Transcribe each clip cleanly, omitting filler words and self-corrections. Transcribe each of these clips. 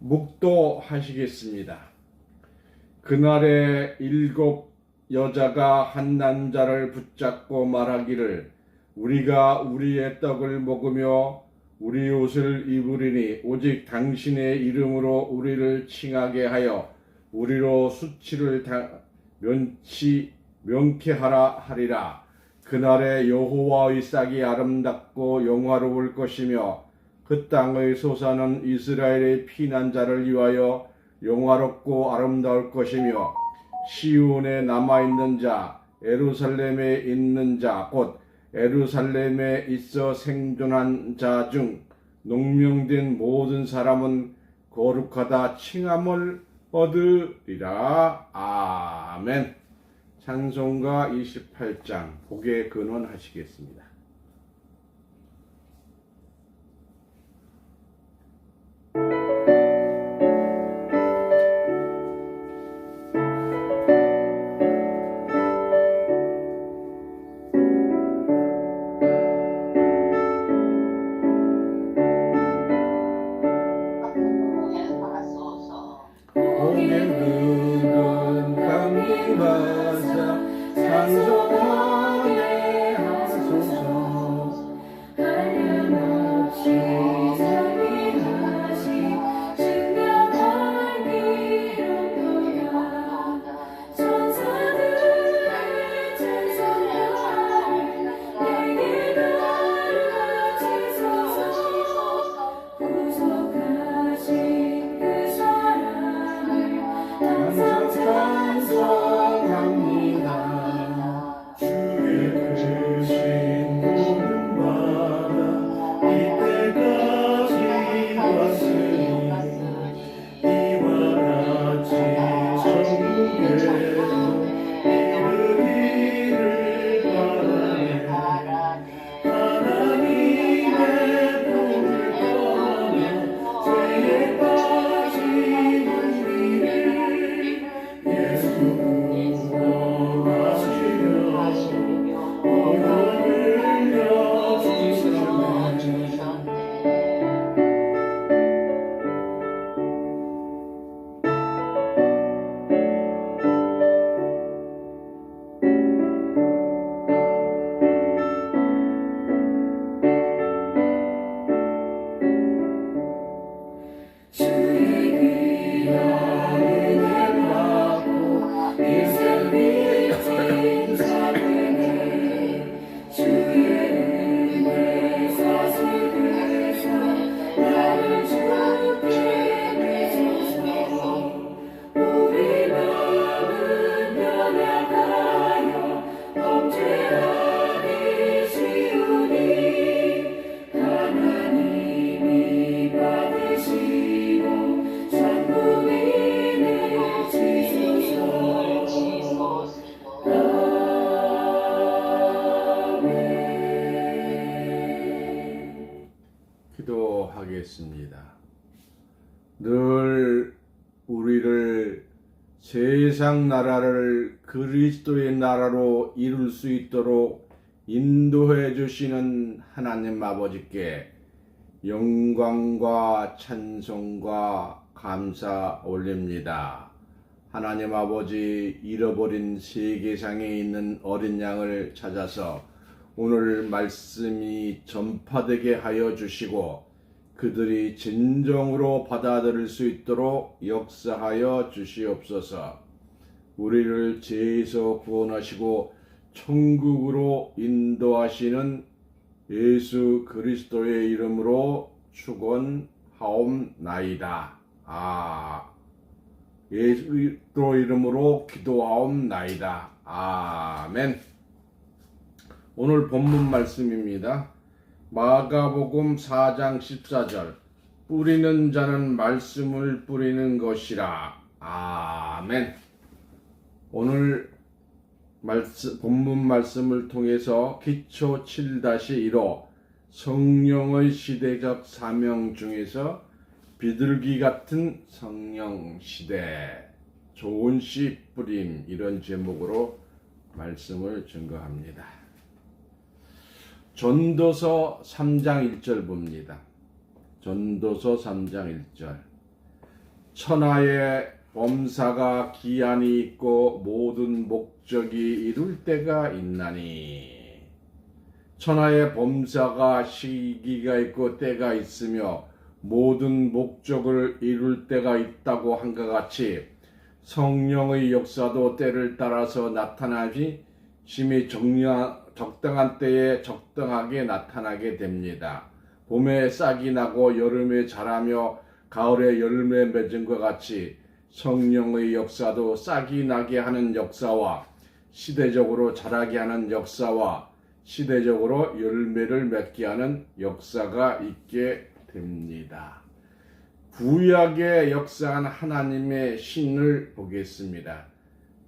묵도하시겠습니다. 그날에 7 여자가 한 남자를 붙잡고 말하기를 우리가 우리의 떡을 먹으며 우리 옷을 입으리니 오직 당신의 이름으로 우리를 칭하게 하여 우리로 수치를 명쾌하라 하리라. 그날에 여호와의 싹이 아름답고 영화로울 것이며 그 땅의 소산은 이스라엘의 피난자를 위하여 영화롭고 아름다울 것이며 시온에 남아있는 자, 예루살렘에 있는 자, 곧 예루살렘에 있어 생존한 자 중 농명된 모든 사람은 거룩하다 칭함을 얻으리라. 아멘. 찬송가 28장 복의 근원하시겠습니다. 찬송하게 하소서. 한량없이 자비하시 신명한 기름도다. 천사들의 찬송을 내게 나르치소서. 구속하신 그 사랑을 항상 찬송합니다. 기도하겠습니다. 늘 우리를 세상 나라를 그리스도의 나라로 이룰 수 있도록 인도해 주시는 하나님 아버지께 영광과 찬송과 감사 올립니다. 하나님 아버지, 잃어버린 세계상에 있는 어린 양을 찾아서 오늘 말씀이 전파되게 하여 주시고 그들이 진정으로 받아들일 수 있도록 역사하여 주시옵소서. 우리를 죄에서 구원하시고 천국으로 인도하시는 예수 그리스도의 이름으로 축원하옵나이다. 예수 그리스도 이름으로 기도하옵나이다. 아멘. 오늘 본문 말씀입니다. 마가복음 4장 14절. 뿌리는 자는 말씀을 뿌리는 것이라. 아멘. 오늘 본문 말씀을 통해서 기초 7-1호 성령의 시대적 사명 중에서 비둘기 같은 성령 시대, 좋은 씨 뿌림, 이런 제목으로 말씀을 증거합니다. 전도서 3장 1절 봅니다. 전도서 3장 1절. 천하의 범사가 기한이 있고 모든 목적이 이룰 때가 있나니 천하의 범사가 시기가 있고 때가 있으며 모든 목적을 이룰 때가 있다고 한것 같이 성령의 역사도 때를 따라서 나타나지 심히 적당한 때에 적당하게 나타나게 됩니다. 봄에 싹이 나고 여름에 자라며 가을에 열매 맺은 것 같이 성령의 역사도 싹이 나게 하는 역사와 시대적으로 자라게 하는 역사와 시대적으로 열매를 맺게 하는 역사가 있게 됩니다. 구약에 역사한 하나님의 신을 보겠습니다.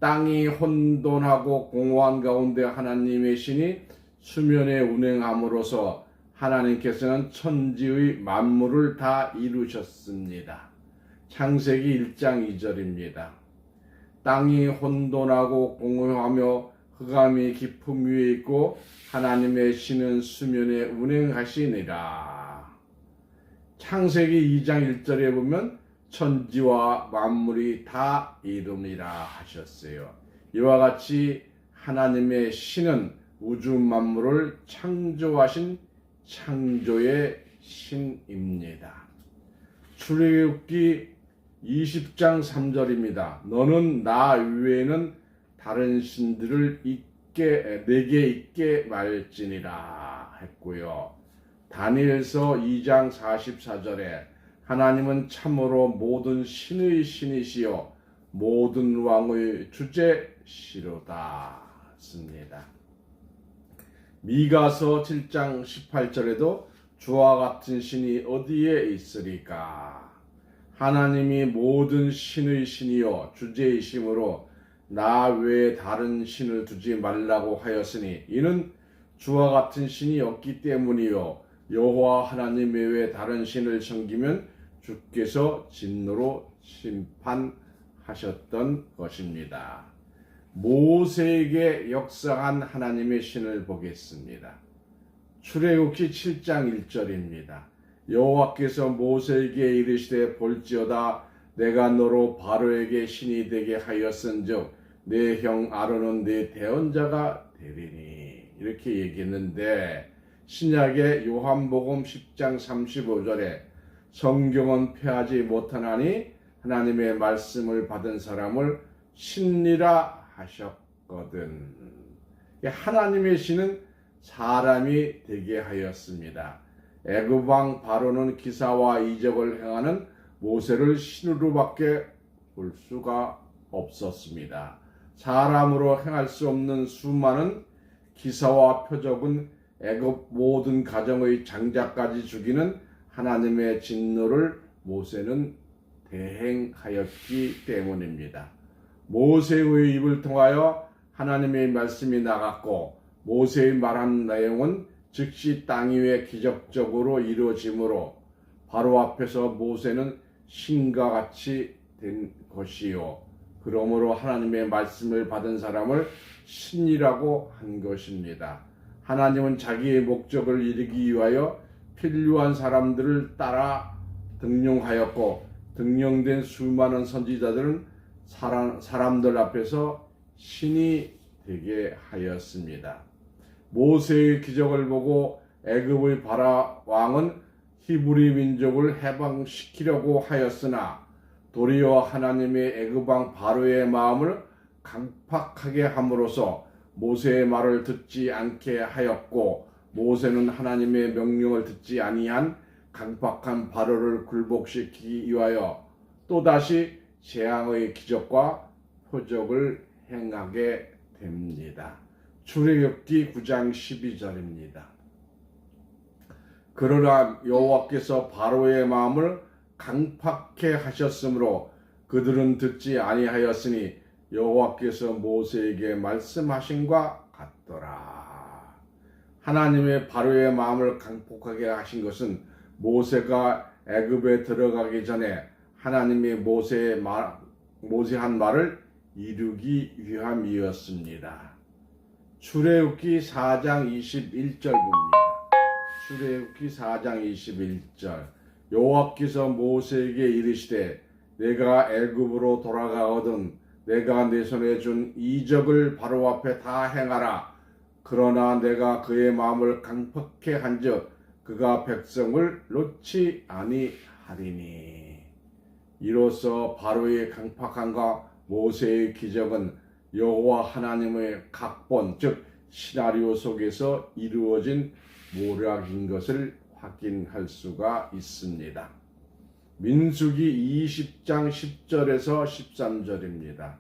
땅이 혼돈하고 공허한 가운데 하나님의 신이 수면에 운행함으로써 하나님께서는 천지의 만물을 다 이루셨습니다. 창세기 1장 2절입니다. 땅이 혼돈하고 공허하며 흑암이 깊음 위에 있고 하나님의 신은 수면에 운행하시니라. 창세기 2장 1절에 보면 천지와 만물이 다 이름이라 하셨어요. 이와 같이 하나님의 신은 우주 만물을 창조하신 창조의 신입니다. 출애굽기 20장 3절입니다. 너는 나 외에는 다른 신들을 내게 있게 말지니라 했고요. 다니엘서 2장 44절에 하나님은 참으로 모든 신의 신이시요 모든 왕의 주제시로다 씁니다. 미가서 7장 18절에도 주와 같은 신이 어디에 있으리까? 하나님이 모든 신의 신이요 주제이심으로 나 외에 다른 신을 두지 말라고 하였으니 이는 주와 같은 신이 없기 때문이요 여호와 하나님 외에 다른 신을 섬기면 주께서 진노로 심판하셨던 것입니다. 모세에게 역사한 하나님의 신을 보겠습니다. 출애굽기 7장 1절입니다. 여호와께서 모세에게 이르시되 볼지어다 내가 너로 바로에게 신이 되게 하였은즉 내 형 아론은 내 대언자가 되리니 이렇게 얘기했는데 신약의 요한복음 10장 35절에 성경은 폐하지 못하나니 하나님의 말씀을 받은 사람을 신이라 하셨거든. 하나님의 신은 사람이 되게 하였습니다. 애굽 왕 바로는 기사와 이적을 행하는 모세를 신으로밖에 볼 수가 없었습니다. 사람으로 행할 수 없는 수많은 기사와 표적은 애굽 모든 가정의 장자까지 죽이는 하나님의 진노를 모세는 대행하였기 때문입니다. 모세의 입을 통하여 하나님의 말씀이 나갔고 모세의 말한 내용은 즉시 땅 위에 기적적으로 이루어지므로 바로 앞에서 모세는 신과 같이 된 것이요 그러므로 하나님의 말씀을 받은 사람을 신이라고 한 것입니다. 하나님은 자기의 목적을 이루기 위하여 필요한 사람들을 따라 등용하였고 등용된 수많은 선지자들은 사람들 앞에서 신이 되게 하였습니다. 모세의 기적을 보고 애굽의 바라 왕은 히브리 민족을 해방시키려고 하였으나 도리어 하나님의 애굽 왕 바로의 마음을 강팍하게 함으로써 모세의 말을 듣지 않게 하였고 모세는 하나님의 명령을 듣지 아니한 강팍한 바로를 굴복시키기 위하여 또다시 재앙의 기적과 표적을 행하게 됩니다. 출애굽기 9장 12절입니다. 그러나 여호와께서 바로의 마음을 강팍해 하셨으므로 그들은 듣지 아니하였으니 여호와께서 모세에게 말씀하신과 같더라. 하나님의 바로의 마음을 강팍하게 하신 것은 모세가 애굽에 들어가기 전에 하나님이 모세 한 말을 이루기 위함이었습니다. 출애굽기 4장 21절 봅니다. 출애굽기 4장 21절 여호와께서 모세에게 이르시되 내가 애굽으로 돌아가거든 내가 내 손에 준 이적을 바로 앞에 다 행하라. 그러나 내가 그의 마음을 강팍해 한즉 그가 백성을 놓지 아니하리니. 이로써 바로의 강팍함과 모세의 기적은 여호와 하나님의 각본 즉 시나리오 속에서 이루어진 모략인 것을 확인할 수가 있습니다. 민수기 20장 10절에서 13절입니다.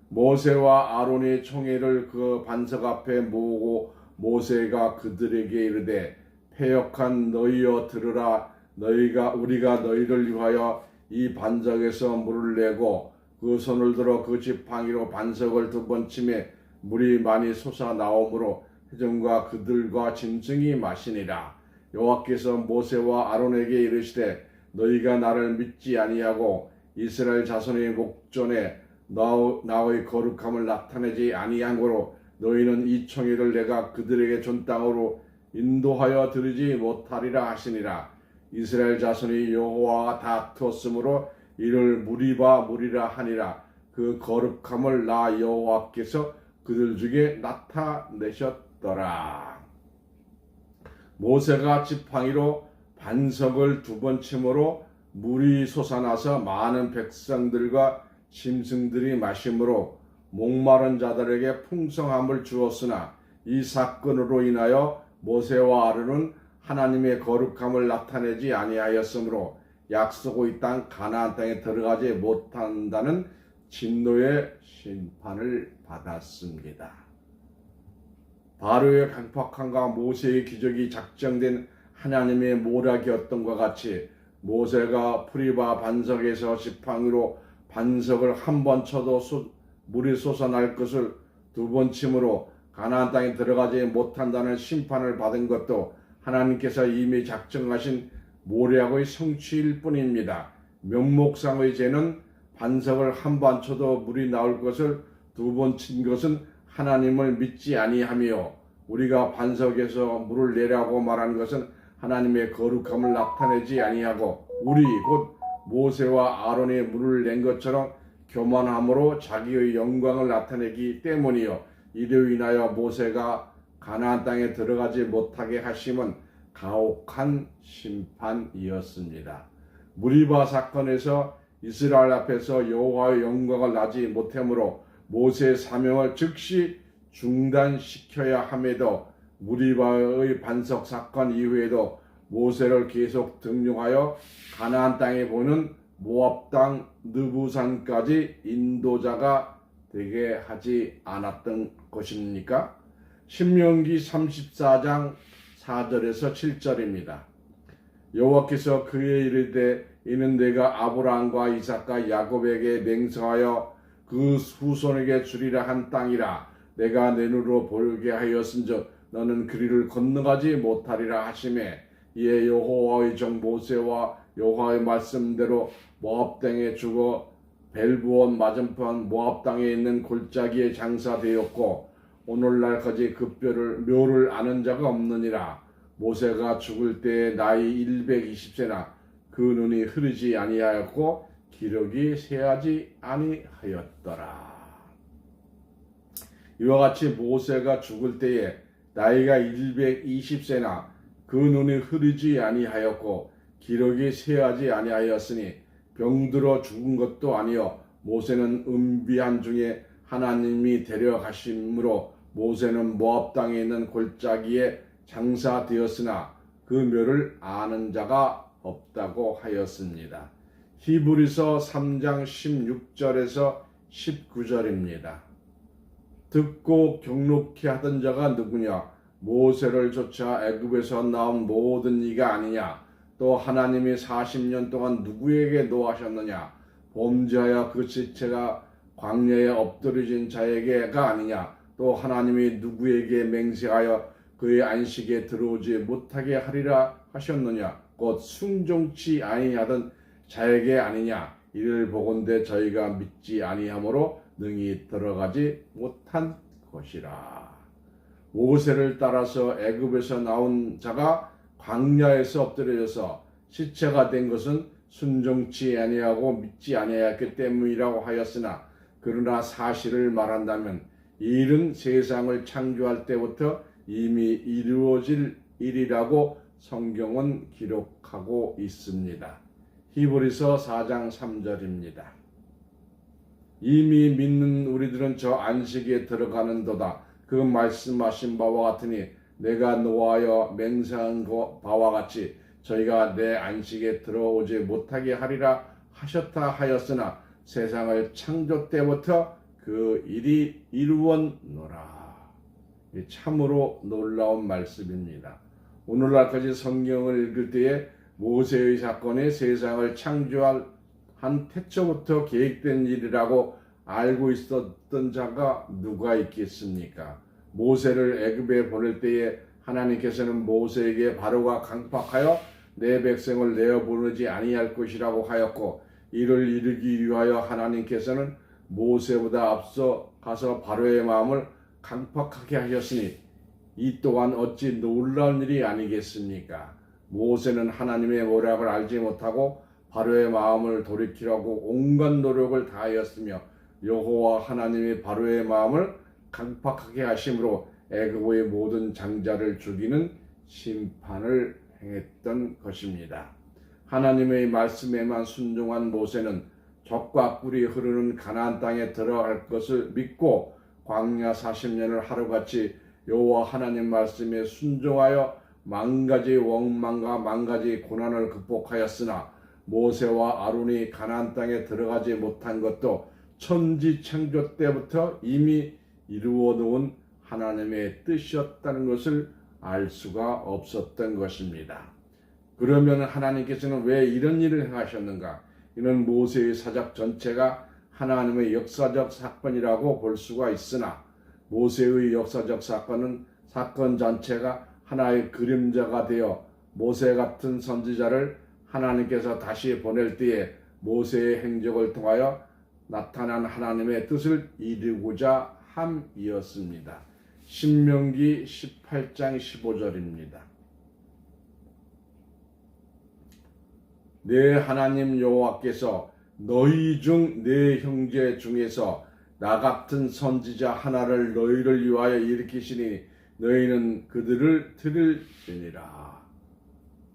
모세와 아론의 총회를 그 반석 앞에 모으고 모세가 그들에게 이르되 패역한 너희여 들으라. 우리가 너희를 위하여 이 반석에서 물을 내고 그 손을 들어 그 지팡이로 반석을 2번 치매 물이 많이 솟아나오므로 회중과 그들과 짐승이 마시니라. 여호와께서 모세와 아론에게 이르시되 너희가 나를 믿지 아니하고 이스라엘 자손의 목전에 나의 거룩함을 나타내지 아니하므로 너희는 이 총회를 내가 그들에게 준 땅으로 인도하여 들이지 못하리라 하시니라. 이스라엘 자손이 여호와와 다투었으므로 이를 무리라 하니라. 그 거룩함을 나 여호와께서 그들 중에 나타내셨더라. 모세가 지팡이로 반석을 2번 침으로 물이 솟아나서 많은 백성들과 짐승들이 마심으로 목마른 자들에게 풍성함을 주었으나 이 사건으로 인하여 모세와 아론은 하나님의 거룩함을 나타내지 아니하였으므로 약속의 땅 가나안 땅에 들어가지 못한다는 진노의 심판을 받았습니다. 바로의 강팍함과 모세의 기적이 작정된 하나님의 모략이었던 것 같이 모세가 프리바 반석에서 지팡이로 반석을 1번 쳐도 물이 솟아날 것을 2번 침으로 가나안 땅에 들어가지 못한다는 심판을 받은 것도 하나님께서 이미 작정하신 모략의 성취일 뿐입니다. 명목상의 죄는 반석을 1번 쳐도 물이 나올 것을 2번 친 것은 하나님을 믿지 아니하며 우리가 반석에서 물을 내라고 말하는 것은 하나님의 거룩함을 나타내지 아니하고 우리 곧 모세와 아론의 물을 낸 것처럼 교만함으로 자기의 영광을 나타내기 때문이요. 이로 인하여 모세가 가나안 땅에 들어가지 못하게 하심은 가혹한 심판이었습니다. 무리바 사건에서 이스라엘 앞에서 여호와의 영광을 나지 못하므로 모세의 사명을 즉시 중단시켜야 함에도 무리바의 반석 사건 이후에도 모세를 계속 등용하여 가나안 땅에 보는 모압 땅 느부산까지 인도자가 되게 하지 않았던 것입니까? 신명기 34장 4절에서 7절입니다. 여호와께서 그의 이르되 이는 내가 아브라함과 이삭과 야곱에게 맹세하여 그 후손에게 주리라 한 땅이라. 내가 내 눈으로 보게 하였은즉 너는 그리를 건너가지 못하리라 하시매 이에 여호와의 종 모세와 여호와의 말씀대로 모압 땅에 죽어 벨부온 맞은편 모압 땅에 있는 골짜기에 장사되었고 오늘날까지 그 묘를 아는 자가 없느니라. 모세가 죽을 때에 나이 120세나 그 눈이 흐르지 아니하였고 기력이 쇠하지 아니하였더라. 이와 같이 모세가 죽을 때에 나이가 120세나 그 눈이 흐르지 아니하였고 기력이 쇠하지 아니하였으니 병들어 죽은 것도 아니요 모세는 은비한 중에 하나님이 데려가심으로 모세는 모압 땅에 있는 골짜기에 장사되었으나 그 묘를 아는 자가 없다고 하였습니다. 히브리서 3장 16절에서 19절입니다. 듣고 경록케 하던 자가 누구냐? 모세를 쫓아 애굽에서 나온 모든 이가 아니냐? 또 하나님이 40년 동안 누구에게 노하셨느냐? 범죄하여 그 지체가 광야에 엎드려진 자에게가 아니냐? 또 하나님이 누구에게 맹세하여 그의 안식에 들어오지 못하게 하리라 하셨느냐? 곧 순종치 아니하던 자에게 아니냐? 이를 보건대 저희가 믿지 아니하므로 능히 들어가지 못한 것이라. 모세를 따라서 애굽에서 나온 자가 광야에서 엎드려져서 시체가 된 것은 순종치 아니하고 믿지 아니하였기 때문이라고 하였으나 그러나 사실을 말한다면 이 일은 세상을 창조할 때부터 이미 이루어질 일이라고 성경은 기록하고 있습니다. 히브리서 4장 3절입니다. 이미 믿는 우리들은 저 안식에 들어가는도다. 그 말씀하신 바와 같으니 내가 노하여 맹세한 바와 같이 저희가 내 안식에 들어오지 못하게 하리라 하셨다 하였으나 세상을 창조 때부터 그 일이 이루었노라. 참으로 놀라운 말씀입니다. 오늘날까지 성경을 읽을 때에 모세의 사건이 세상을 창조할 한 태초부터 계획된 일이라고 알고 있었던 자가 누가 있겠습니까? 모세를 애굽에 보낼 때에 하나님께서는 모세에게 바로가 강팍하여 내 백성을 내어 보내지 아니할 것이라고 하였고 이를 이루기 위하여 하나님께서는 모세보다 앞서 가서 바로의 마음을 강팍하게 하셨으니 이 또한 어찌 놀라운 일이 아니겠습니까? 모세는 하나님의 모략을 알지 못하고 바로의 마음을 돌이키려고 온갖 노력을 다하였으며 여호와 하나님이 바로의 마음을 강팍하게 하심으로 애굽의 모든 장자를 죽이는 심판을 행했던 것입니다. 하나님의 말씀에만 순종한 모세는 젖과 꿀이 흐르는 가나안 땅에 들어갈 것을 믿고 광야 40년을 하루같이 여호와 하나님 말씀에 순종하여 만가지 원망과 만가지 고난을 극복하였으나 모세와 아론이 가나안 땅에 들어가지 못한 것도 천지 창조 때부터 이미 이루어 놓은 하나님의 뜻이었다는 것을 알 수가 없었던 것입니다. 그러면 하나님께서는 왜 이런 일을 행하셨는가? 이는 모세의 사적 전체가 하나님의 역사적 사건이라고 볼 수가 있으나 모세의 역사적 사건 전체가 하나의 그림자가 되어 모세 같은 선지자를 하나님께서 다시 보낼 때에 모세의 행적을 통하여 나타난 하나님의 뜻을 이루고자 함이었습니다. 신명기 18장 15절입니다. 내 하나님 여호와께서 너희 중 내 형제 중에서 나 같은 선지자 하나를 너희를 위하여 일으키시니 너희는 그들을 들을지니라.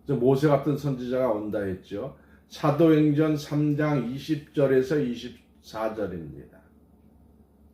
모세 같은 선지자가 온다 했죠. 사도행전 3장 20절에서 24절입니다.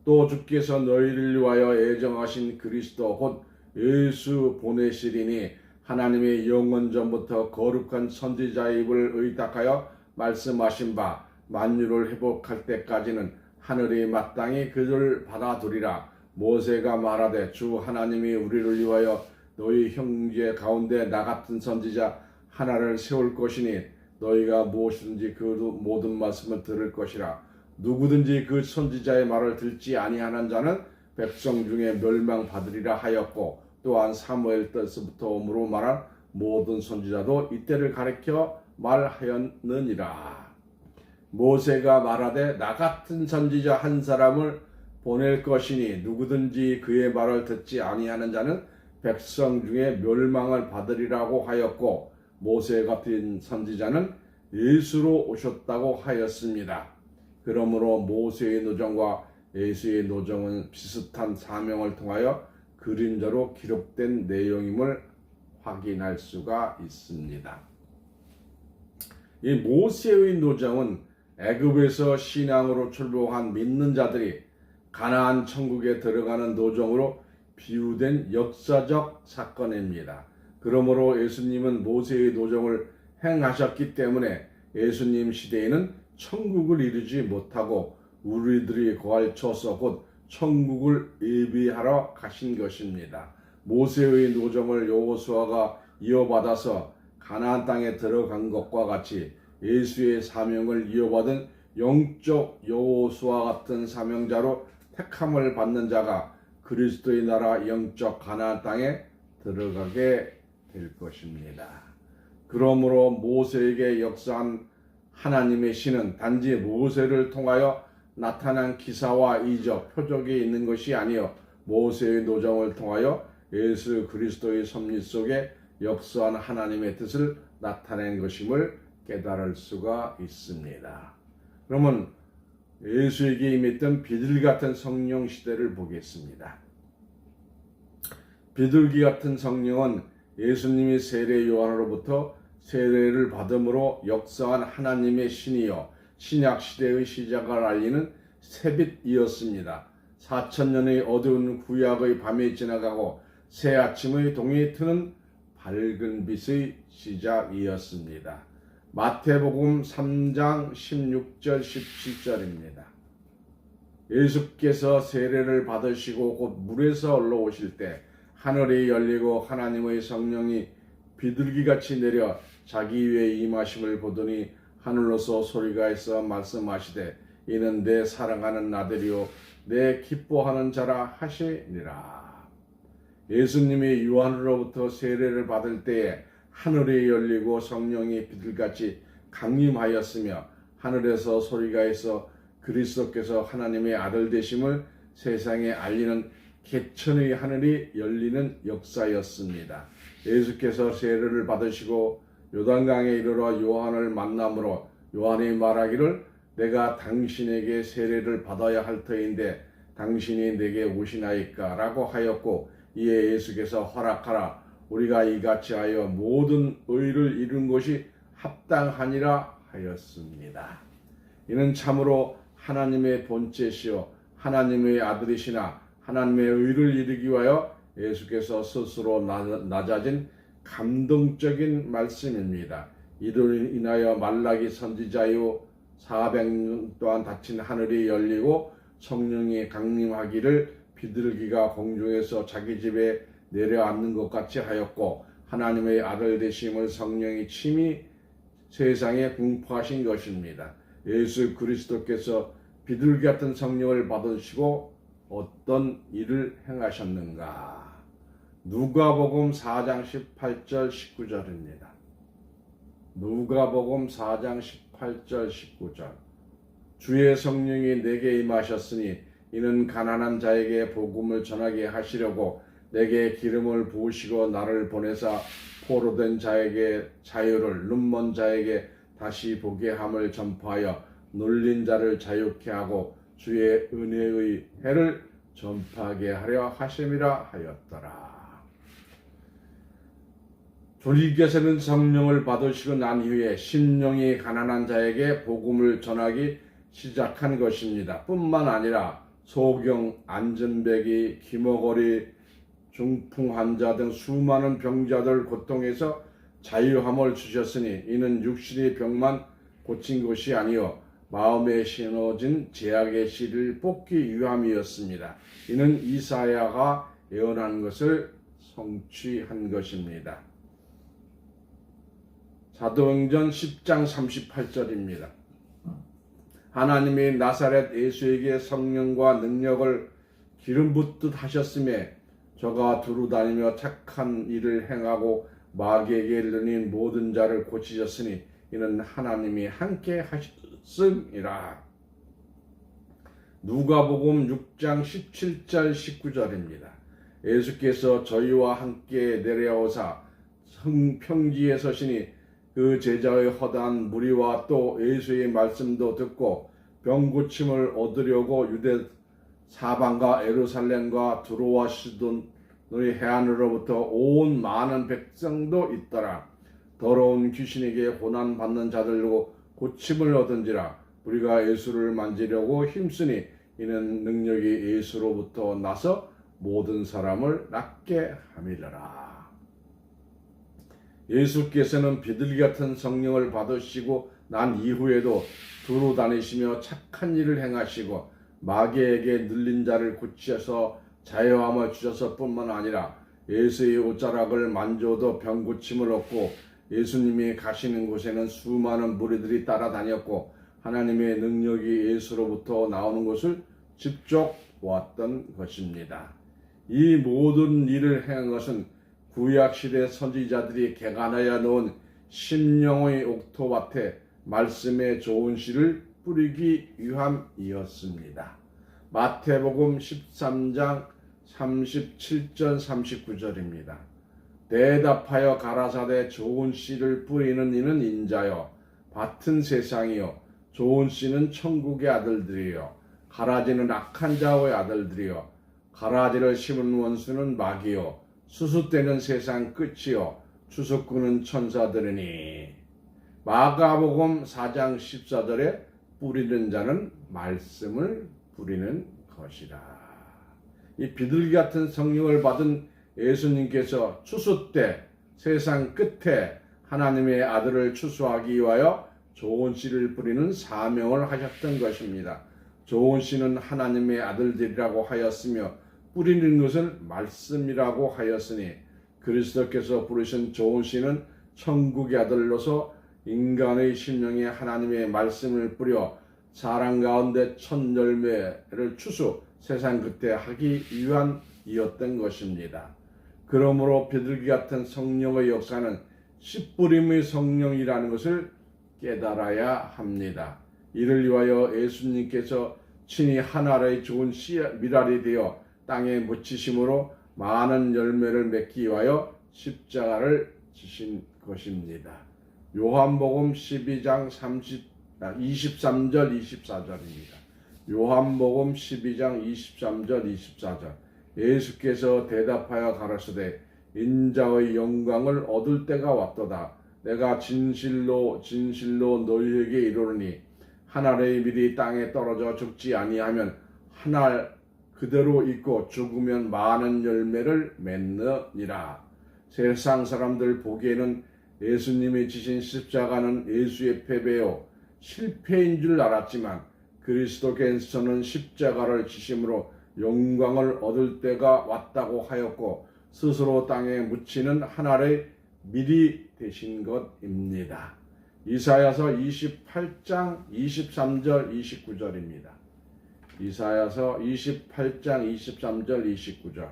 또 주께서 너희를 위하여 애정하신 그리스도 곧 예수 보내시리니 하나님의 영원 전부터 거룩한 선지자의 입을 의탁하여 말씀하신 바 만유를 회복할 때까지는 하늘이 마땅히 그들을 받아두리라. 모세가 말하되 주 하나님이 우리를 위하여 너희 형제 가운데 나 같은 선지자 하나를 세울 것이니 너희가 무엇이든지 그 모든 말씀을 들을 것이라. 누구든지 그 선지자의 말을 듣지 아니하는 자는 백성 중에 멸망받으리라 하였고 또한 사무엘 때서부터 오므로 말한 모든 선지자도 이때를 가리켜 말하였느니라. 모세가 말하되 나 같은 선지자 한 사람을 보낼 것이니 누구든지 그의 말을 듣지 아니하는 자는 백성 중에 멸망을 받으리라고 하였고 모세 같은 선지자는 예수로 오셨다고 하였습니다. 그러므로 모세의 노정과 예수의 노정은 비슷한 사명을 통하여 그림자로 기록된 내용임을 확인할 수가 있습니다. 이 모세의 노정은 애굽에서 신앙으로 출복한 믿는 자들이 가나안 천국에 들어가는 노정으로 비유된 역사적 사건입니다. 그러므로 예수님은 모세의 노정을 행하셨기 때문에 예수님 시대에는 천국을 이루지 못하고 우리들이 거할 처소 곧 천국을 예비하러 가신 것입니다. 모세의 노정을 여호수아가 이어받아서 가나안 땅에 들어간 것과 같이 예수의 사명을 이어받은 영적 여호수아 같은 사명자로 택함을 받는 자가 그리스도의 나라 영적 가나안 땅에 들어가게 될 것입니다. 그러므로 모세에게 역사한 하나님의 신은 단지 모세를 통하여 나타난 기사와 이적, 표적이 있는 것이 아니요 모세의 노정을 통하여 예수 그리스도의 섭리 속에 역사한 하나님의 뜻을 나타낸 것임을 깨달을 수가 있습니다. 그러면 예수에게 임했던 비둘기 같은 성령 시대를 보겠습니다. 비둘기 같은 성령은 예수님이 세례 요한으로부터 세례를 받음으로 역사한 하나님의 신이요 신약 시대의 시작을 알리는 새빛이었습니다. 4000년의 어두운 구약의 밤이 지나가고 새 아침의 동이 트는 밝은 빛의 시작이었습니다. 마태복음 3장 16절 17절입니다. 예수께서 세례를 받으시고 곧 물에서 올라오실 때 하늘이 열리고 하나님의 성령이 비둘기같이 내려 자기 위에 임하심을 보더니 하늘로서 소리가 있어 말씀하시되 이는 내 사랑하는 아들이요 내 기뻐하는 자라 하시니라. 예수님이 요한으로부터 세례를 받을 때에 하늘이 열리고 성령이 비둘기같이 강림하였으며 하늘에서 소리가 있어 그리스도께서 하나님의 아들 되심을 세상에 알리는 개천의 하늘이 열리는 역사였습니다. 예수께서 세례를 받으시고 요단강에 이르러 요한을 만남으로 요한이 말하기를 내가 당신에게 세례를 받아야 할 터인데 당신이 내게 오시나이까 라고 하였고 이에 예수께서 허락하라 우리가 이같이 하여 모든 의를 이룬 것이 합당하니라 하였습니다. 이는 참으로 하나님의 본체시요 하나님의 아들이시나 하나님의 의를 이루기 위하여 예수께서 스스로 낮아진 감동적인 말씀입니다. 이로 인하여 말라기 선지자요 400년 동안 닫힌 하늘이 열리고 성령이 강림하기를 비둘기가 공중에서 자기 집에 내려앉는 것 같이 하였고 하나님의 아들 되심을 성령이 친히 세상에 공포하신 것입니다. 예수 그리스도께서 비둘기 같은 성령을 받으시고 어떤 일을 행하셨는가? 누가복음 4장 18절 19절입니다. 누가복음 4장 18절 19절 주의 성령이 내게 임하셨으니 이는 가난한 자에게 복음을 전하게 하시려고 내게 기름을 부으시고 나를 보내사 포로된 자에게 자유를 눈먼 자에게 다시 보게 함을 전파하여 눌린 자를 자유케 하고 주의 은혜의 해를 전파하게 하려 하심이라 하였더라. 주님께서는 성령을 받으시고 난 이후에 심령이 가난한 자에게 복음을 전하기 시작한 것입니다. 뿐만 아니라 소경, 안전배기, 기머거리, 중풍 환자 등 수많은 병자들 고통에서 자유함을 주셨으니 이는 육신의 병만 고친 것이 아니요 마음에 심어진 죄악의 씨를 뽑기 위함이었습니다. 이는 이사야가 예언한 것을 성취한 것입니다. 사도행전 10장 38절입니다. 하나님이 나사렛 예수에게 성령과 능력을 기름 붓듯 하셨음에 저가 두루 다니며 착한 일을 행하고 마귀에게 눌린 모든 자를 고치셨으니 이는 하나님이 함께 하셨음이라. 누가복음 6장 17절 19절입니다. 예수께서 저희와 함께 내려오사 성평지에 서시니 그 제자의 허다한 무리와 또 예수의 말씀도 듣고 병고침을 얻으려고 유대 사방과 예루살렘과 두로와 시돈의 해안으로부터 온 많은 백성도 있더라. 더러운 귀신에게 고난 받는 자들로 고침을 얻은지라. 우리가 예수를 만지려고 힘쓰니 이는 능력이 예수로부터 나서 모든 사람을 낫게 함이라. 예수께서는 비둘기 같은 성령을 받으시고 난 이후에도 두루 다니시며 착한 일을 행하시고 마귀에게 눌린 자를 고치셔서 자유함을 주셔서 뿐만 아니라 예수의 옷자락을 만져도 병고침을 얻고 예수님이 가시는 곳에는 수많은 무리들이 따라다녔고 하나님의 능력이 예수로부터 나오는 것을 직접 보았던 것입니다. 이 모든 일을 행한 것은 구약시대 선지자들이 개간하여 놓은 심령의 옥토밭에 말씀의 좋은 씨를 뿌리기 위함이었습니다. 마태복음 13장 37절 39절입니다. 대답하여 가라사대 좋은 씨를 뿌리는 이는 인자요 밭은 세상이요 좋은 씨는 천국의 아들들이요 가라지는 악한 자의 아들들이요 가라지를 심은 원수는 마귀요 수수되는 세상 끝이요 추석구는 천사들이니. 마가복음 4장 14절에 뿌리는 자는 말씀을 뿌리는 것이라. 이 비둘기 같은 성령을 받은 예수님께서 추수 때 세상 끝에 하나님의 아들을 추수하기 위하여 좋은 씨를 뿌리는 사명을 하셨던 것입니다. 좋은 씨는 하나님의 아들들이라고 하였으며 뿌리는 것은 말씀이라고 하였으니 그리스도께서 부르신 좋은 씨는 천국의 아들로서 인간의 심령에 하나님의 말씀을 뿌려 사랑 가운데 첫 열매를 추수 세상 끝에 하기 위함이었던 것입니다. 그러므로 비둘기 같은 성령의 역사는 씨 뿌림의 성령이라는 것을 깨달아야 합니다. 이를 위하여 예수님께서 친히 하나의 좋은 미랄이 되어 땅에 묻히심으로 많은 열매를 맺기 위하여 십자가를 지신 것입니다. 요한복음 12장 23절 24절입니다. 요한복음 12장 23절 24절 예수께서 대답하여 가라사대 인자의 영광을 얻을 때가 왔도다. 내가 진실로 너희에게 이르노니 한 알의 밀이 땅에 떨어져 죽지 아니하면 한 알 그대로 있고 죽으면 많은 열매를 맺느니라. 세상 사람들 보기에는 예수님이 지신 십자가는 예수의 패배요 실패인 줄 알았지만 그리스도께서는 십자가를 지심으로 영광을 얻을 때가 왔다고 하였고 스스로 땅에 묻히는 한 알의 밀이 되신 것입니다. 이사야서 28장 23절 29절입니다. 이사야서 28장 23절 29절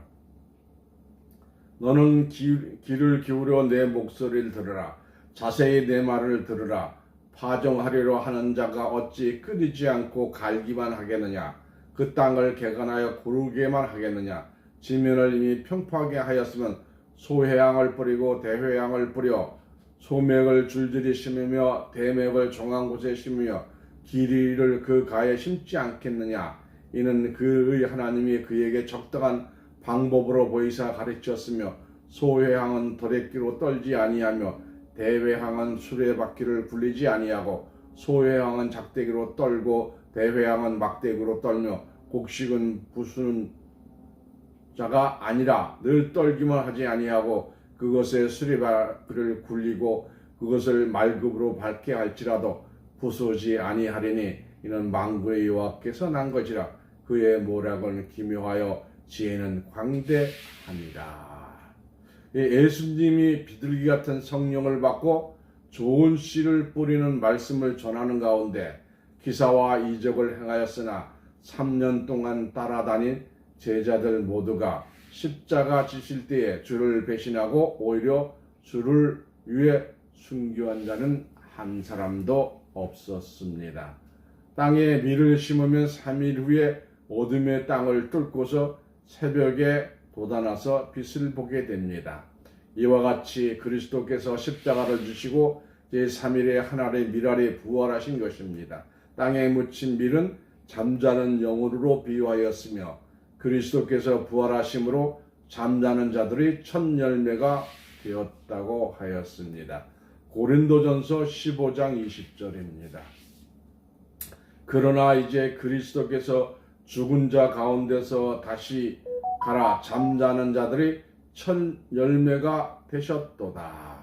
너는 귀를 기울여 내 목소리를 들으라. 자세히 내 말을 들으라. 파종하리로 하는 자가 어찌 끊이지 않고 갈기만 하겠느냐. 그 땅을 개간하여 고르게만 하겠느냐. 지면을 이미 평파하게 하였으면 소회양을 뿌리고 대회양을 뿌려 소맥을 줄줄이 심으며 대맥을 종한 곳에 심으며 기리를 그 가에 심지 않겠느냐. 이는 그의 하나님이 그에게 적당한 방법으로 보이사 가르쳤으며 소회향은 도래끼로 떨지 아니하며 대회향은 수레바퀴를 굴리지 아니하고 소회향은 작대기로 떨고 대회향은 막대기로 떨며 곡식은 부수는 자가 아니라 늘 떨기만 하지 아니하고 그것에 수레바퀴를 굴리고 그것을 말급으로 밟게 할지라도 부수지 아니하리니 이는 만구의 여호와께서 난 것이라. 그의 모략은 기묘하여 지혜는 광대합니다. 예수님이 비둘기 같은 성령을 받고 좋은 씨를 뿌리는 말씀을 전하는 가운데 기사와 이적을 행하였으나 3년 동안 따라다닌 제자들 모두가 십자가 지실 때에 주를 배신하고 오히려 주를 위해 순교한 자는 한 사람도 없었습니다. 땅에 밀을 심으면 3일 후에 어둠의 땅을 뚫고서 새벽에 돋아나서 빛을 보게 됩니다. 이와 같이 그리스도께서 십자가를 주시고 제3일에 하늘의 밀알이 부활하신 것입니다. 땅에 묻힌 밀은 잠자는 영으로 비유하였으며 그리스도께서 부활하심으로 잠자는 자들이 첫 열매가 되었다고 하였습니다. 고린도전서 15장 20절입니다. 그러나 이제 그리스도께서 죽은 자 가운데서 다시 가라 잠자는 자들이 첫 열매가 되셨도다.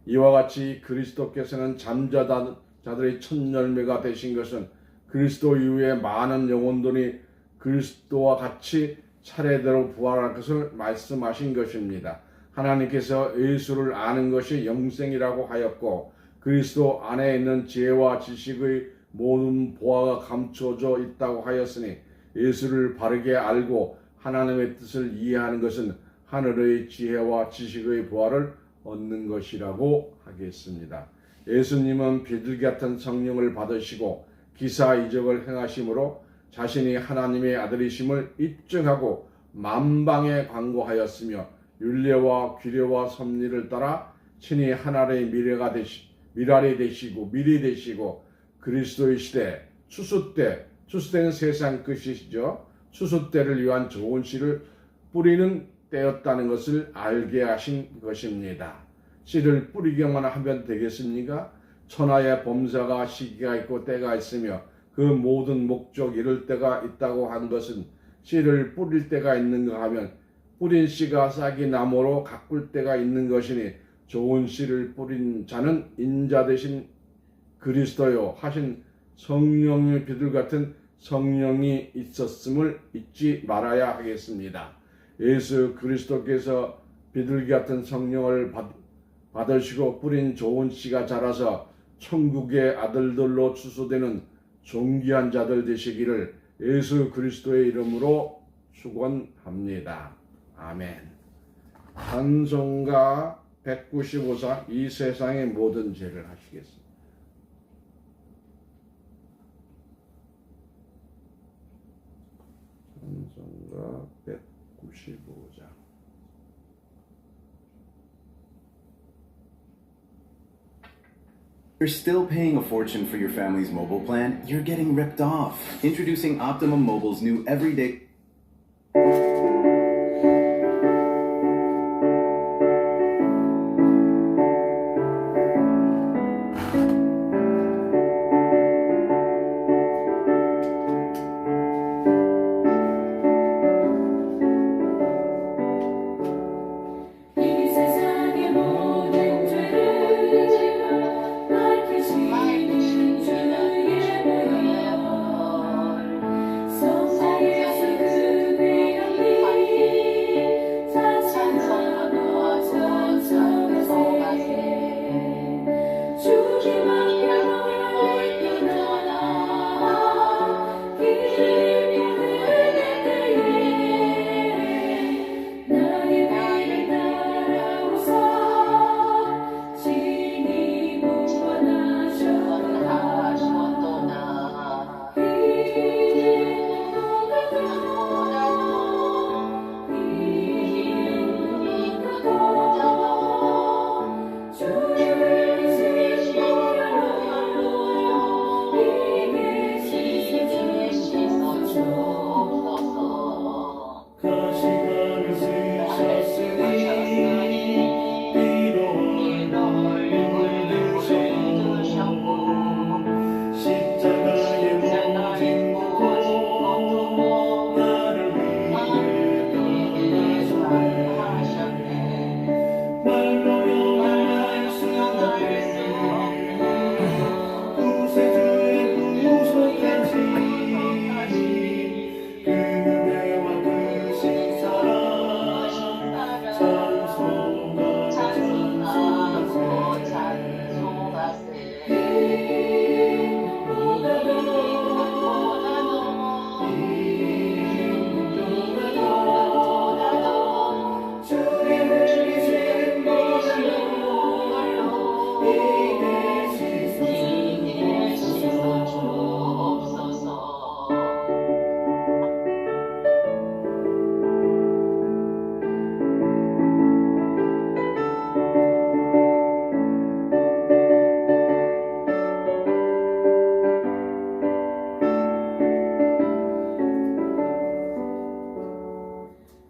이와 같이 그리스도께서는 잠자는 자들의 첫 열매가 되신 것은 그리스도 이후에 많은 영혼들이 그리스도와 같이 차례대로 부활할 것을 말씀하신 것입니다. 하나님께서 예수를 아는 것이 영생이라고 하였고 그리스도 안에 있는 지혜와 지식의 모든 보화가 감춰져 있다고 하였으니 예수를 바르게 알고 하나님의 뜻을 이해하는 것은 하늘의 지혜와 지식의 보화를 얻는 것이라고 하겠습니다. 예수님은 비둘기 같은 성령을 받으시고 기사 이적을 행하심으로 자신이 하나님의 아들이심을 입증하고 만방에 광고하였으며 율례와 규례와 섭리를 따라 친히 하나님의 미래가 미랄이 되시고 밀이 되시고 그리스도의 시대 추수 때, 추수 때는 세상 끝이시죠. 추수 때를 위한 좋은 씨를 뿌리는 때였다는 것을 알게 하신 것입니다. 씨를 뿌리기만 하면 되겠습니까? 천하의 범사가 시기가 있고 때가 있으며 그 모든 목적 이룰 때가 있다고 한 것은 씨를 뿌릴 때가 있는가 하면 뿌린 씨가 싹이 나무로 가꿀 때가 있는 것이니 좋은 씨를 뿌린 자는 인자 되신 그리스도요 하신 성령의 비둘 같은 성령이 있었음을 잊지 말아야 하겠습니다. 예수 그리스도께서 비둘기 같은 성령을 받으시고 뿌린 좋은 씨가 자라서 천국의 아들들로 추수되는 존귀한 자들 되시기를 예수 그리스도의 이름으로 축원합니다. 아멘. 찬송가 195사 이 세상의 모든 죄를 하시겠습니다. 찬송가 195장. You're still paying a fortune for your family's mobile plan, you're getting ripped off. Introducing Optimum Mobile's new everyday 이 세상의 모든 죄를 밝히시는 주의 보혈 성자 예수 그 귀한 피 찬송하고 찬송하세 주님 앞에 너를 떠나 길을 잃을 때에 나의 길을 따라오사 진이 구원하셨도다 가시관을 쓰셨으니 피로 얼굴을 드셨고 십자가의 모진 고통 나를 위해 떠나셨네 말로 표현할 수 없네 구세주의 구속까지 그 은혜와 그 신사랑 찬송하고 주의 흘리신 보혈로 이내 씻어주옵소서.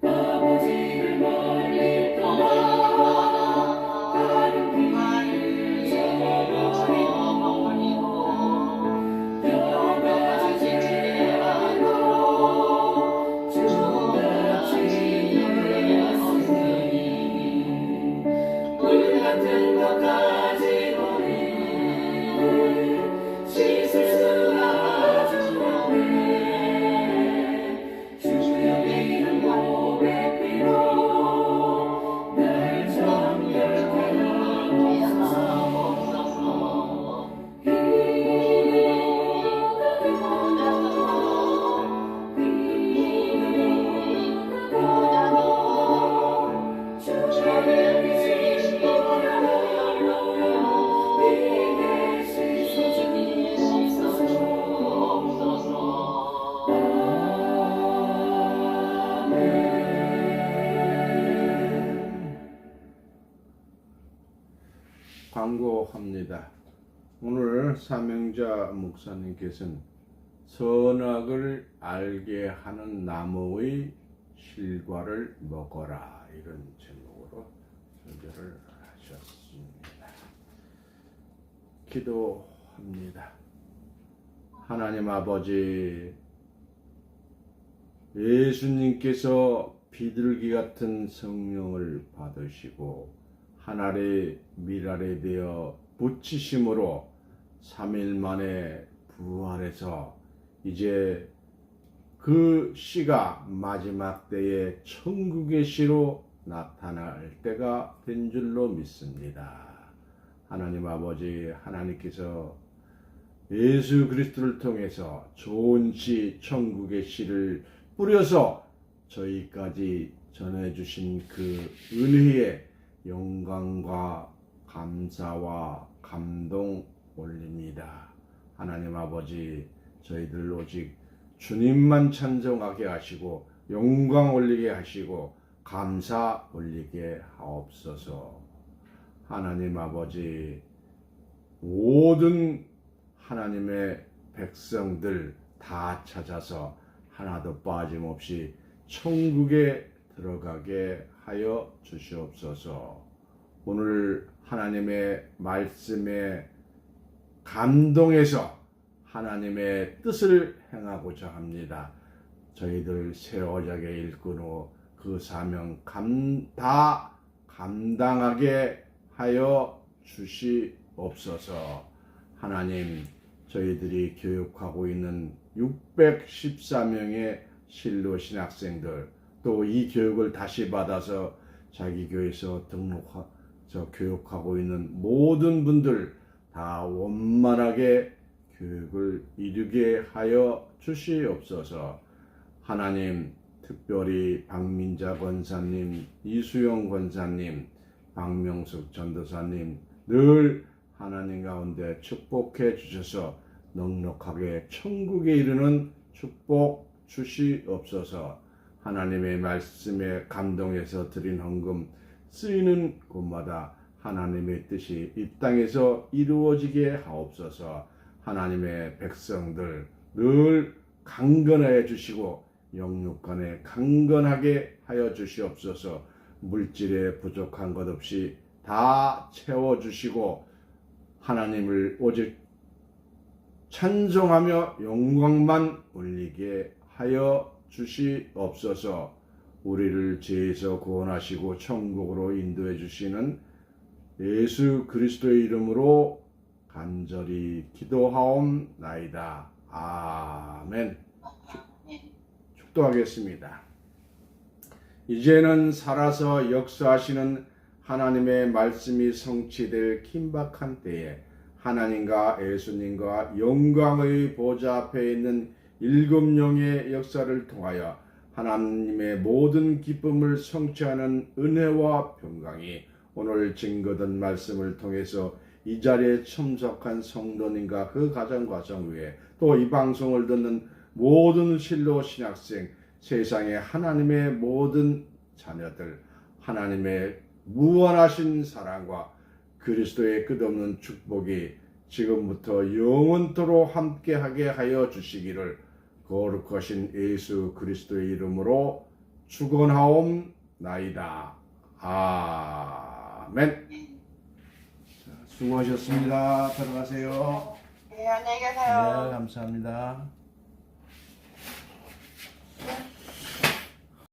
아버지를 멀리 떠나 다른 길을 저버리고 여러 가지 죄악으로 주같이 놀랐으니 물 같은 것 가지고는 씻을 수가 아주 없네 주여 이름 고백 피로 날 정결케 하옵소서 주의 신 보혈로 이내 씻어주옵소서. 광고합니다. 오늘 사명자 목사님께서는 선악을 알게 하는 나무의 실과를 먹어라 이런 제목으로 설교를 하셨습니다. 기도합니다. 하나님 아버지, 예수님께서 비둘기 같은 성령을 받으시고 하늘의 밀알에 되어 붙이심으로 3일 만에 부활해서 이제 그 씨가 마지막 때에 천국의 씨로 나타날 때가 된 줄로 믿습니다. 하나님 아버지, 하나님께서 예수 그리스도를 통해서 좋은 씨, 천국의 씨를 뿌려서 저희까지 전해주신 그 은혜에 영광과 감사와 감동 올립니다. 하나님 아버지, 저희들 오직 주님만 찬송하게 하시고 영광 올리게 하시고 감사 올리게 하옵소서. 하나님 아버지, 모든 하나님의 백성들 다 찾아서 하나도 빠짐없이 천국에 들어가게 하여 주시옵소서. 오늘 하나님의 말씀에 감동해서 하나님의 뜻을 행하고자 합니다. 저희들 새 언약의 일꾼으로 그 사명 다 감당하게 하여 주시옵소서. 하나님, 저희들이 교육하고 있는 614명의 신로 신학생들, 또 이 교육을 다시 받아서 자기 교회에서 교육하고 있는 모든 분들 다 원만하게 교육을 이루게 하여 주시옵소서. 하나님, 특별히 박민자 권사님, 이수영 권사님, 박명숙 전도사님 늘 하나님 가운데 축복해 주셔서 넉넉하게 천국에 이르는 축복 주시옵소서. 하나님의 말씀에 감동해서 드린 헌금 쓰이는 곳마다 하나님의 뜻이 이 땅에서 이루어지게 하옵소서. 하나님의 백성들 늘 강건하여 주시고 영육간에 강건하게 하여 주시옵소서. 물질에 부족한 것 없이 다 채워주시고 하나님을 오직 찬송하며 영광만 올리게 하여 주시옵소서. 우리를 죄에서 구원하시고 천국으로 인도해 주시는 예수 그리스도의 이름으로 간절히 기도하옵나이다. 아멘. 축도하겠습니다. 이제는 살아서 역사하시는 하나님의 말씀이 성취될 긴박한 때에 하나님과 예수님과 영광의 보좌 앞에 있는 일곱 영의 역사를 통하여 하나님의 모든 기쁨을 성취하는 은혜와 평강이 오늘 증거된 말씀을 통해서 이 자리에 참석한 성도님과 그 가정 위에 또 이 방송을 듣는 모든 신로 신학생, 세상의 하나님의 모든 자녀들, 하나님의 무한하신 사랑과 그리스도의 끝없는 축복이 지금부터 영원토록 함께하게 하여 주시기를 거룩하신 예수 그리스도의 이름으로 축원하옵나이다. 아멘. 자, 수고하셨습니다. 들어가세요. 네, 안녕히 계세요. 네, 감사합니다.